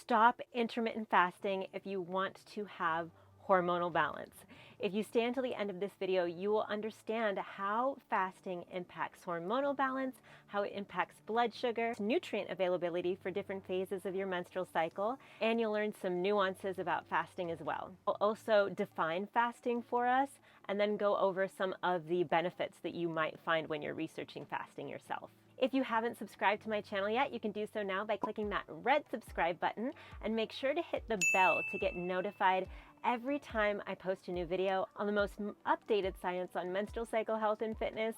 Stop intermittent fasting if you want to have hormonal balance. If you stay until the end of this video, you will understand how fasting impacts hormonal balance, how it impacts blood sugar, nutrient availability for different phases of your menstrual cycle, and you'll learn some nuances about fasting as well. I'll also define fasting for us and then go over some of the benefits that you might find when you're researching fasting yourself. If you haven't subscribed to my channel yet, you can do so now by clicking that red subscribe button, and make sure to hit the bell to get notified every time I post a new video on the most updated science on menstrual cycle health and fitness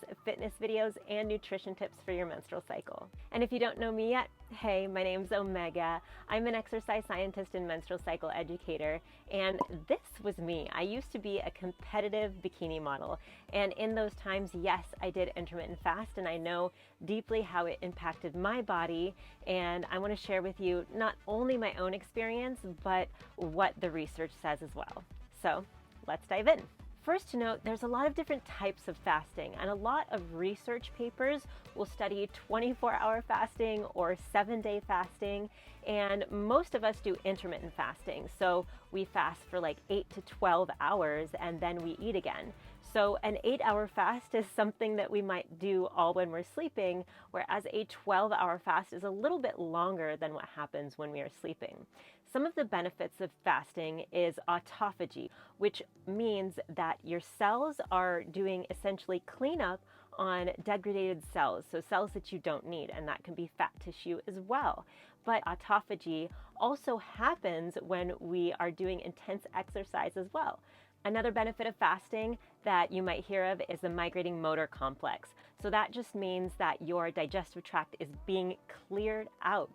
videos, and nutrition tips for your menstrual cycle. And if you don't know me yet, hey, my name's Omega. I'm an exercise scientist and menstrual cycle educator, and this was me. I used to be a competitive bikini model, and in those times, yes, I did intermittent fast, and I know deeply how it impacted my body, and I want to share with you not only my own experience, but what the research says as well. So let's dive in. First to note, there's a lot of different types of fasting, and a lot of research papers will study 24-hour fasting or 7-day fasting, and most of us do intermittent fasting. So we fast for like 8 to 12 hours and then we eat again. So an 8-hour fast is something that we might do all when we're sleeping, whereas a 12-hour fast is a little bit longer than what happens when we are sleeping. Some of the benefits of fasting is autophagy, which means that your cells are doing essentially cleanup on degraded cells, so cells that you don't need, and that can be fat tissue as well. But autophagy also happens when we are doing intense exercise as well. Another benefit of fasting that you might hear of is the migrating motor complex. So that just means that your digestive tract is being cleared out.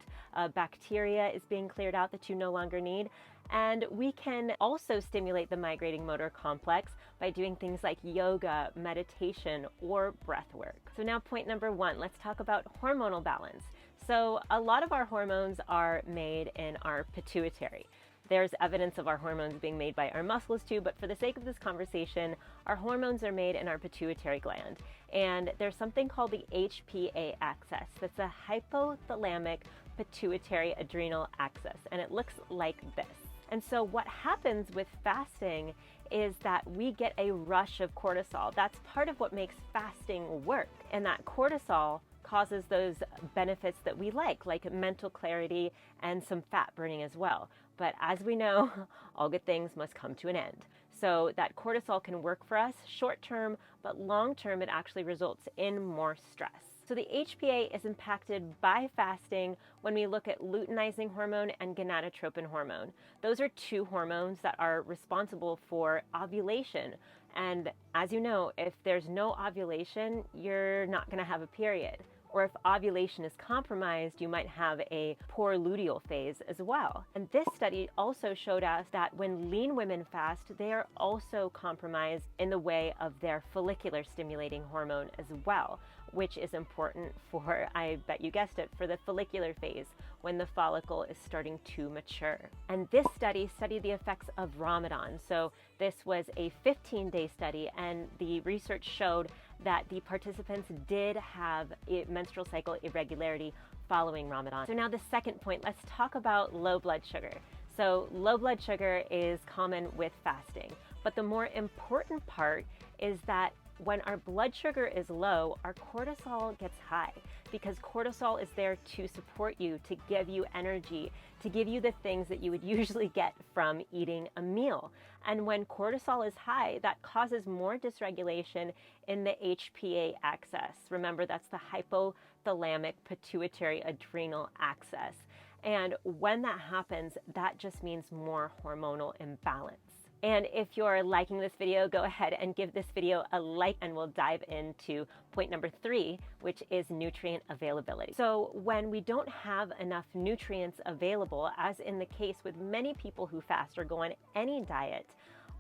Bacteria is being cleared out that you no longer need. And we can also stimulate the migrating motor complex by doing things like yoga, meditation, or breath work. So now point number one, let's talk about hormonal balance. So a lot of our hormones are made in our pituitary. There's evidence of our hormones being made by our muscles too, but for the sake of this conversation, our hormones are made in our pituitary gland. And there's something called the HPA axis. That's a hypothalamic pituitary-adrenal axis, and it looks like this. And so what happens with fasting is that we get a rush of cortisol. That's part of what makes fasting work. And that cortisol causes those benefits that we like mental clarity and some fat burning as well. But as we know, all good things must come to an end. So that cortisol can work for us short term, but long term it actually results in more stress. So the HPA is impacted by fasting when we look at luteinizing hormone and gonadotropin hormone. Those are two hormones that are responsible for ovulation. And as you know, if there's no ovulation, you're not going to have a period. Or if ovulation is compromised, you might have a poor luteal phase as well. And this study also showed us that when lean women fast, they are also compromised in the way of their follicular stimulating hormone as well, which is important for, I bet you guessed it, for the follicular phase when the follicle is starting to mature. And this study studied the effects of Ramadan. So this was a 15-day study, and the research showed that the participants did have a menstrual cycle irregularity following Ramadan. So now the second point, let's talk about low blood sugar. So low blood sugar is common with fasting, but the more important part is that when our blood sugar is low, our cortisol gets high, because cortisol is there to support you, to give you energy, to give you the things that you would usually get from eating a meal. And when cortisol is high, that causes more dysregulation in the HPA axis. Remember, that's the hypothalamic pituitary-adrenal axis. And when that happens, that just means more hormonal imbalance. And if you're liking this video, go ahead and give this video a like, and we'll dive into point number 3, which is nutrient availability. So when we don't have enough nutrients available, as in the case with many people who fast or go on any diet,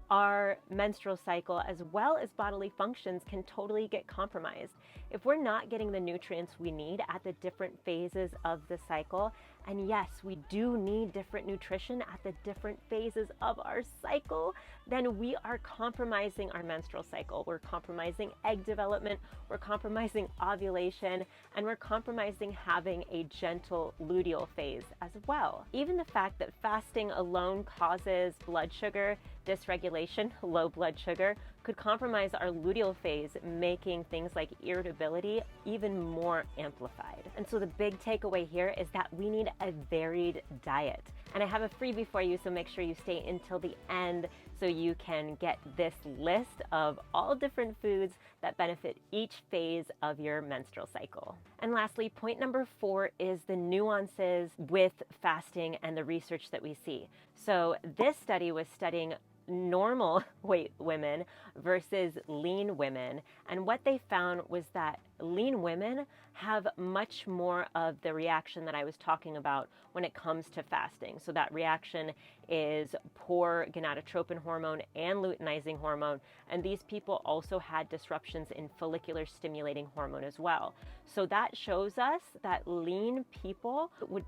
our menstrual cycle as well as bodily functions can totally get compromised. If we're not getting the nutrients we need at the different phases of the cycle, And yes, we do need different nutrition at the different phases of our cycle, then we are compromising our menstrual cycle. We're compromising egg development, we're compromising ovulation, and we're compromising having a gentle luteal phase as well. Even the fact that fasting alone causes blood sugar dysregulation, low blood sugar, could compromise our luteal phase, making things like irritability even more amplified. And so the big takeaway here is that we need a varied diet. And I have a freebie for you, so make sure you stay until the end so you can get this list of all different foods that benefit each phase of your menstrual cycle. And lastly, point number 4 is the nuances with fasting and the research that we see. So this study was studying normal weight women versus lean women, and what they found was that lean women have much more of the reaction that I was talking about when it comes to fasting. So that reaction is poor gonadotropin hormone and luteinizing hormone, and these people also had disruptions in follicular stimulating hormone as well. So that shows us that lean people would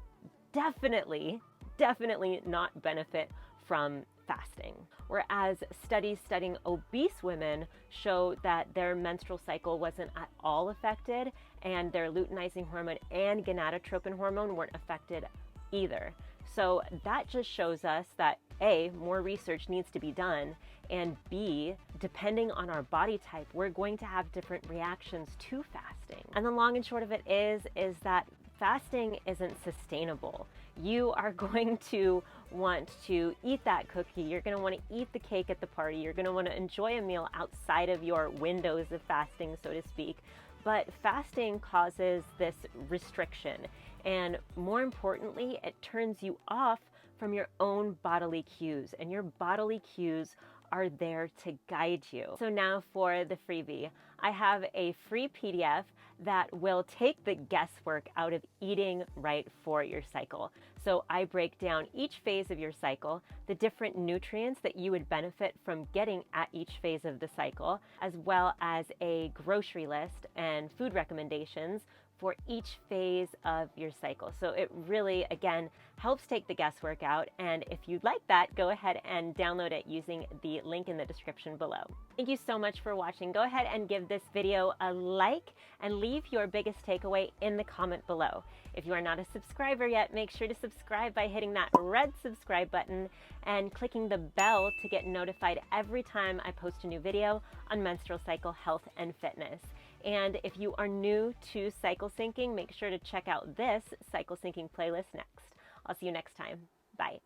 definitely not benefit from fasting. Whereas studies studying obese women show that their menstrual cycle wasn't at all affected, and their luteinizing hormone and gonadotropin hormone weren't affected either. So that just shows us that A, more research needs to be done, and B, depending on our body type, we're going to have different reactions to fasting. And the long and short of it is that fasting isn't sustainable. You are going to want to eat that cookie, you're going to want to eat the cake at the party, you're going to want to enjoy a meal outside of your windows of fasting, so to speak. But fasting causes this restriction, and more importantly, it turns you off from your own bodily cues, and your bodily cues are there to guide you. So now for the freebie. I have a free PDF that will take the guesswork out of eating right for your cycle. So I break down each phase of your cycle, the different nutrients that you would benefit from getting at each phase of the cycle, as well as a grocery list and food recommendations for each phase of your cycle. So it really, again, helps take the guesswork out. And if you'd like that, go ahead and download it using the link in the description below. Thank you so much for watching. Go ahead and give this video a like and leave your biggest takeaway in the comment below. If you are not a subscriber yet, make sure to subscribe by hitting that red subscribe button and clicking the bell to get notified every time I post a new video on menstrual cycle health and fitness. And if you are new to cycle syncing, make sure to check out this cycle syncing playlist next. I'll see you next time. Bye.